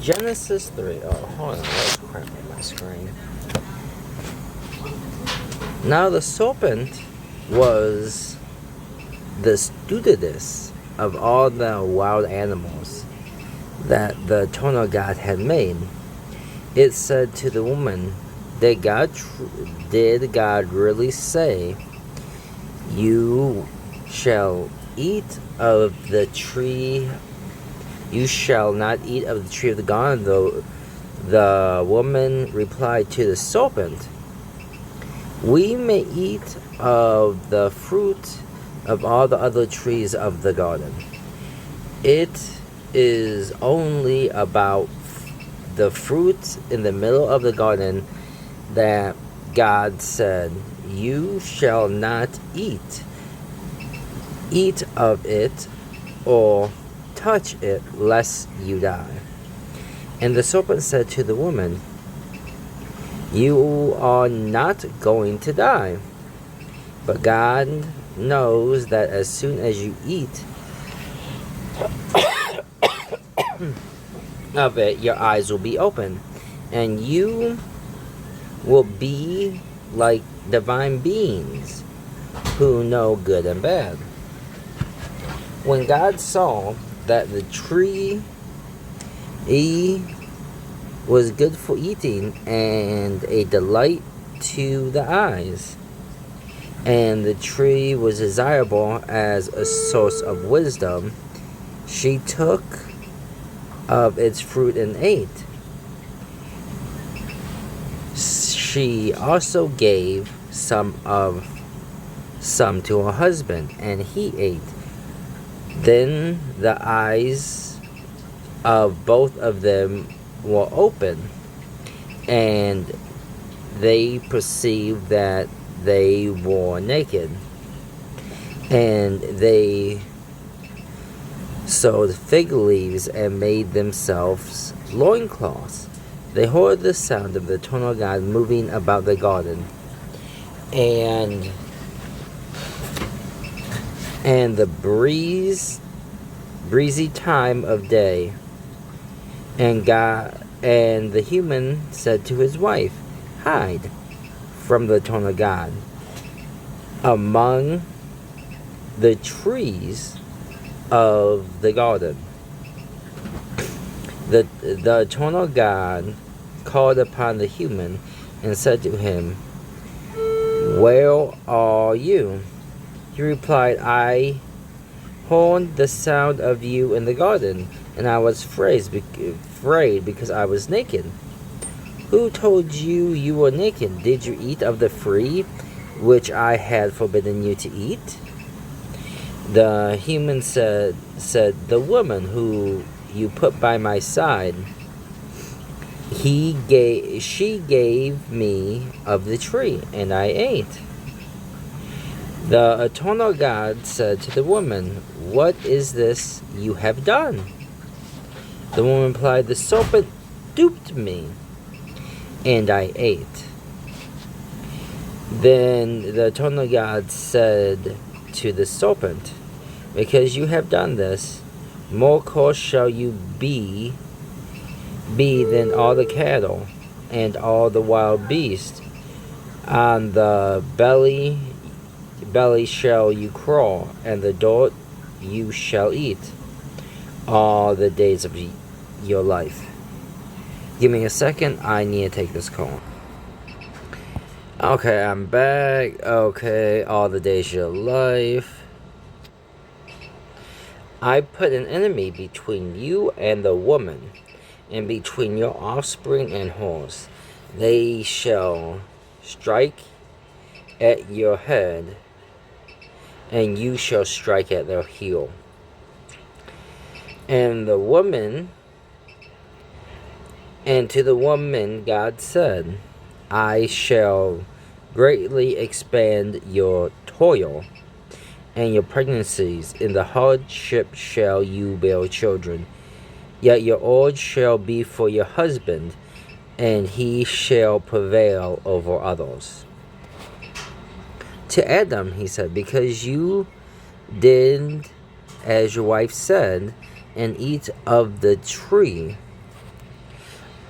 Genesis 3. Oh, hold on. Let's crap on my screen. Now the serpent was the stupidest of all the wild animals that the eternal God had made. It said to the woman, did God really say, you shall eat of the tree, you shall not eat of the tree of the garden? The woman replied to the serpent, we may eat of the fruit of all the other trees of the garden. It is only about the fruit in the middle of the garden that God said, you shall not eat of it or touch it, lest you die. And the serpent said to the woman, you are not going to die, but God knows that as soon as you eat of it, your eyes will be open, and you will be like divine beings who know good and bad. When God saw that the tree was good for eating and a delight to the eyes, and the tree was desirable as a source of wisdom, she took of its fruit and ate. She also gave some to her husband, and he ate. Then the eyes of both of them were open, and they perceived that they were naked, and they sewed fig leaves and made themselves loincloths. They heard the sound of the eternal God moving about the garden, and the breezy time of day. And the human said to his wife, hide from the eternal God among the trees of the garden. The eternal God called upon the human and said to him, where are you? He replied, I heard the sound of you in the garden, and I was afraid because I was naked. Who told you you were naked? Did you eat of the tree which I had forbidden you to eat? The human said, the woman who you put by my side, she gave me of the tree, and I ate. The eternal God said to the woman, what is this you have done? The woman replied, the serpent duped me, and I ate. Then the eternal God said to the serpent, because you have done this, more cursed shall you be than all the cattle and all the wild beasts. On the belly shall you crawl, and the dirt you shall eat all the days of your life. Give me a second, I need to take this call. Okay, I'm back. Okay, all the days of your life. I put an enemy between you and the woman, and between your offspring and hers. They shall strike at your head, and you shall strike at their heel. And to the woman God said, I shall greatly expand your toil and your pregnancies. In the hardship shall you bear children. Yet your urge shall be for your husband, and he shall prevail over others. To Adam, he said, because you did as your wife said, and eat of the tree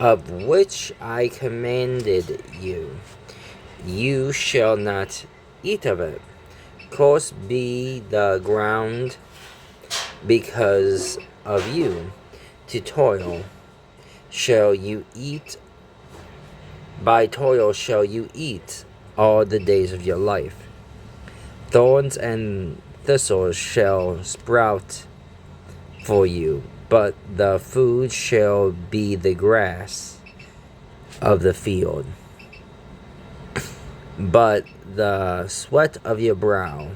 of which I commanded you. You shall not eat of it. Cursed be the ground because of you. To toil shall you eat. By toil shall you eat all the days of your life. Thorns and thistles shall sprout for you, but the food shall be the grass of the field. But the sweat of your brow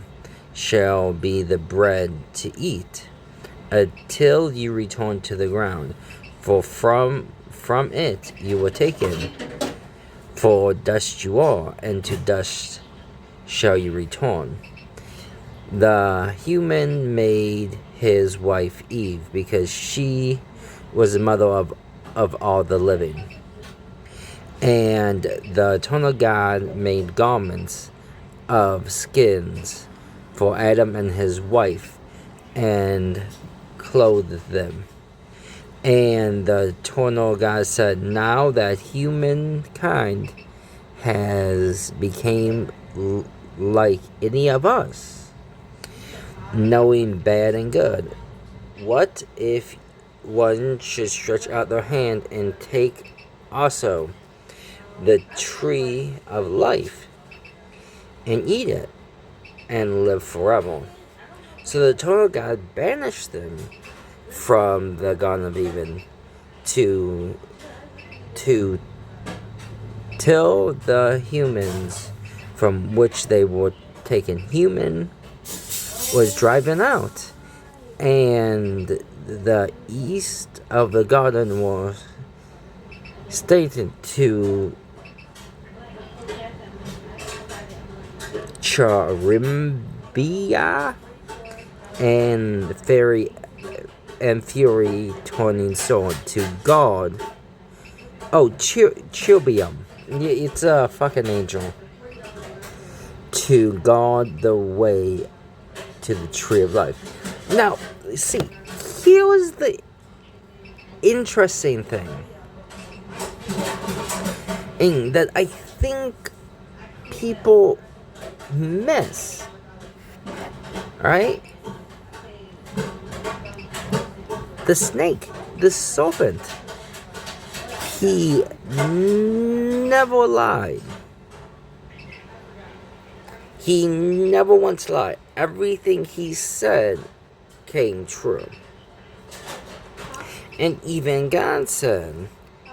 shall be the bread to eat, until you return to the ground, for from it you were taken. For dust you are, and to dust shall you return. The human made his wife Eve, because she was the mother of all the living. And the eternal God made garments of skins for Adam and his wife, and clothed them. And the eternal God said, now that humankind has become like any of us, knowing bad and good, what if one should stretch out their hand and take also the tree of life and eat it and live forever? So the eternal God banished them from the Garden of Eden to till the humans from which they were taken. Human was driven out, and the east of the garden was stated to Charimbia and fury turning sword to God. Oh, Chilbium. It's a fucking angel. To guard the way to the tree of life. Now, see, here was the interesting thing. And that I think people miss. Right? The snake, the serpent, he never lied. He never once lied. Everything he said came true. And even God said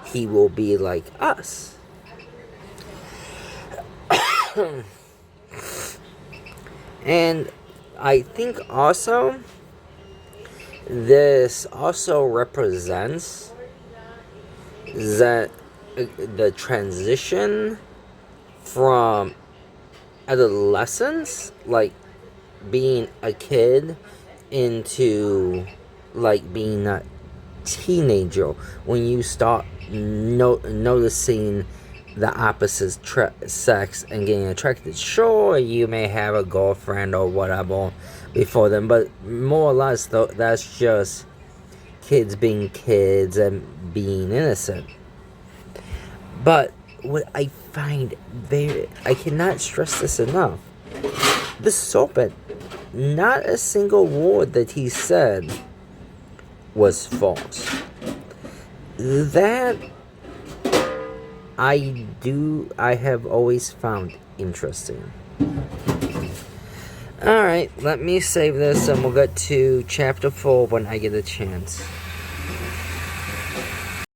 he will be like us. And I think also this also represents that the transition from adolescence, like being a kid, into like being a teenager, when you start noticing the opposite sex and getting attracted. Sure, you may have a girlfriend or whatever before them, but more or less though, that's just kids being kids and being innocent. But what I find I cannot stress this enough, the serpent, not a single word that he said was false. That I have always found interesting. Alright, let me save this and we'll get to chapter 4 when I get a chance.